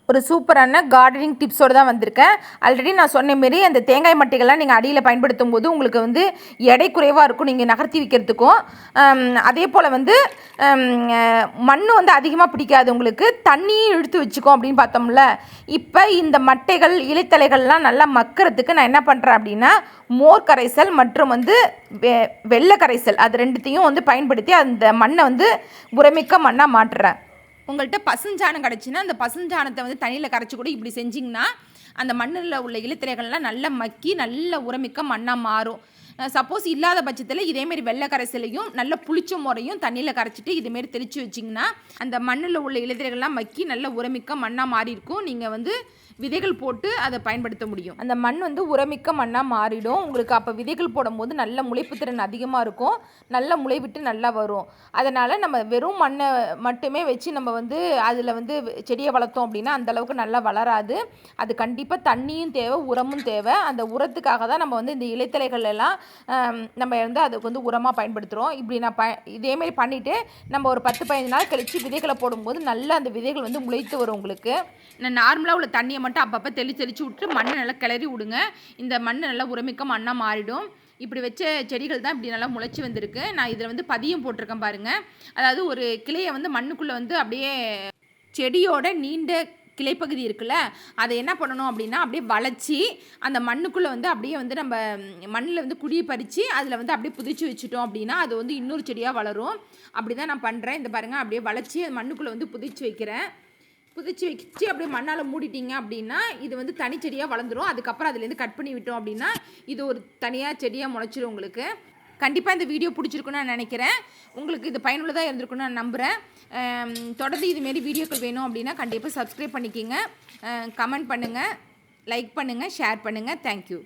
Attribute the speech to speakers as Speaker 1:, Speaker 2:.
Speaker 1: ஒரு சூப்பரான கார்டனிங் டிப்ஸோடு தான் வந்திருக்கேன். ஆல்ரெடி நான் சொன்ன மாரி அந்த தேங்காய் மட்டைகள்லாம் நீங்கள் அடியில் பயன்படுத்தும் போது உங்களுக்கு வந்து எடை குறைவாக இருக்கும், நீங்கள் நகர்த்தி வைக்கிறதுக்கும். அதே போல் வந்து மண் வந்து அதிகமாக பிடிக்காது, உங்களுக்கு தண்ணியும் இழுத்து வச்சுக்கும் அப்படின்னு பார்த்தோம்ல. இப்போ இந்த மட்டைகள் இலைத்தலைகள்லாம் நல்லா மக்கிறதுக்கு நான் என்ன பண்ணுறேன் அப்படின்னா, மோர் கரைசல் மற்றும் வந்து வெள்ளை கரைசல் அது ரெண்டுத்தையும் வந்து பயன்படுத்தி அந்த மண்ணை வந்து உரமிக்க மண்ணாக மாட்டுறேன். உங்கள்கிட்ட பசுஞ்சாணம் கிடச்சின்னா அந்த பசுஞ்சாணத்தை வந்து தண்ணியில் கரைச்சி கூட இப்படி செஞ்சிங்கன்னா அந்த மண்ணில் உள்ள இலைத்திரைகள்லாம் நல்லா மக்கி நல்ல உரமிக்க மண்ணாக மாறும். சப்போஸ் இல்லாத பட்சத்தில் இதேமாரி வெள்ளை கரைசலையும் நல்ல புளிச்ச முறையும் தண்ணியில் கரைச்சிட்டு இதேமாரி தெளித்து வச்சிங்கன்னா அந்த மண்ணில் உள்ள இலைத்திரைகள்லாம் மக்கி நல்ல உரமிக்க மண்ணாக மாறி இருக்கும். நீங்கள் வந்து விதைகள் போட்டு அதை பயன்படுத்த முடியும். அந்த மண் வந்து உரமிக்க மண்ணாக மாறிடும் உங்களுக்கு. அப்போ விதைகள் போடும்போது நல்ல முளைப்பு திறன் அதிகமாக இருக்கும், நல்ல முளை விட்டு நல்லா வரும். அதனால் நம்ம வெறும் மண்ணை மட்டுமே வச்சு நம்ம வந்து அதில் வந்து செடியை வளர்த்தோம் அப்படின்னா அந்தளவுக்கு நல்லா வளராது. அது கண்டிப்பாக தண்ணியும் தேவை, உரமும் தேவை. அந்த உரத்துக்காக தான் நம்ம வந்து இந்த இலைத்தலைகள் எல்லாம் நம்ம வந்து அதுக்கு வந்து உரமாக பயன்படுத்துகிறோம். இப்படி நான் இதேமாரி பண்ணிவிட்டு நம்ம ஒரு 10-15 நாள் கழித்து விதைகளை போடும்போது நல்லா அந்த விதைகள் வந்து முளைத்து வரும் உங்களுக்கு. நான் நார்மலாக உள்ள தண்ணியை மட்டும் அப்பப்போ தெளித்து விட்டு மண்ணை நல்லா கிளறி விடுங்க. இந்த மண் நல்லா உரமிக்க மண்ணாக மாறிடும். இப்படி வச்ச செடிகள் தான் இப்படி நல்லா முளைச்சி வந்திருக்கு. நான் இதில் வந்து பதியம் போட்டிருக்கேன் பாருங்கள். அதாவது ஒரு கிளையை வந்து மண்ணுக்குள்ளே வந்து அப்படியே செடியோட நீண்ட கிளைப்பகுதி இருக்குல்ல, அதை என்ன பண்ணணும் அப்படின்னா அப்படியே வளைச்சி அந்த மண்ணுக்குள்ளே வந்து அப்படியே வந்து நம்ம மண்ணில் வந்து குடியை பறித்து அதில் வந்து அப்படியே புதிச்சு வச்சுட்டோம் அப்படின்னா அது வந்து இன்னொரு செடியாக வளரும். அப்படி தான் நான் பண்ணுறேன். இந்த பாருங்கள், அப்படியே வளைச்சி மண்ணுக்குள்ளே வந்து புதிச்சு வைக்கிறேன். புதிச்சு வச்சு அப்படியே மண்ணால் மூடிட்டீங்க அப்படின்னா இது வந்து தனி செடியாக வளர்ந்துடும். அதுக்கப்புறம் அதுலேருந்து கட் பண்ணி விட்டோம் அப்படின்னா இது ஒரு தனியாக செடியாக முளைச்சிடும் உங்களுக்கு. கண்டிப்பாக இந்த வீடியோ பிடிச்சிருக்குன்னு நான் நினைக்கிறேன். உங்களுக்கு இது பயனுள்ளதாக இருந்திருக்குன்னு நான் நம்புகிறேன். தொடர்ந்து இதுமாரி வீடியோக்கள் வேணும் அப்படின்னா கண்டிப்பாக சப்ஸ்கிரைப் பண்ணிக்கிங்க, கமெண்ட் பண்ணுங்கள், லைக் பண்ணுங்கள், ஷேர் பண்ணுங்கள். தேங்க்யூ.